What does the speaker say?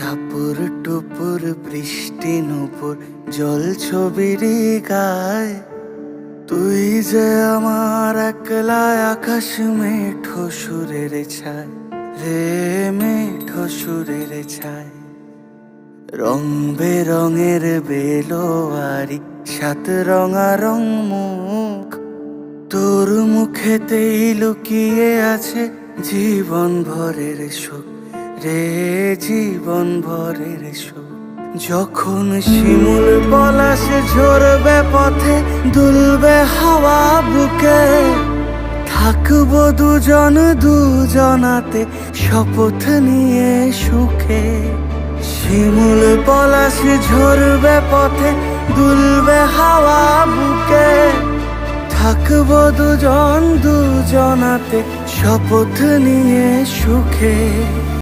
টাপুর টুপুর বৃষ্টি নুপুর জল ছবির গায়, তুই যে আমার একলা আকাশ মেঠো সুরের ছায় রে, মেঠো সুরের ছায়। রং বেরঙের বেলোয়ারি সাত রঙা রং মুখ, তোর মুখেতেই লুকিয়ে আছে জীবন ভরের সুখ রে, জীবন ভরের সুখ। যখন শিমুল পলাশ ঝরবে পথে দুলবে হাওয়া বুকে, থাকবো দুজন দুজনাতে শপথ নিয়ে সুখে। শিমুল পলাশ ঝরবে পথে দুলবে হাওয়া বুকে, থাকবো দুজন দুজনাতে শপথ নিয়ে সুখে।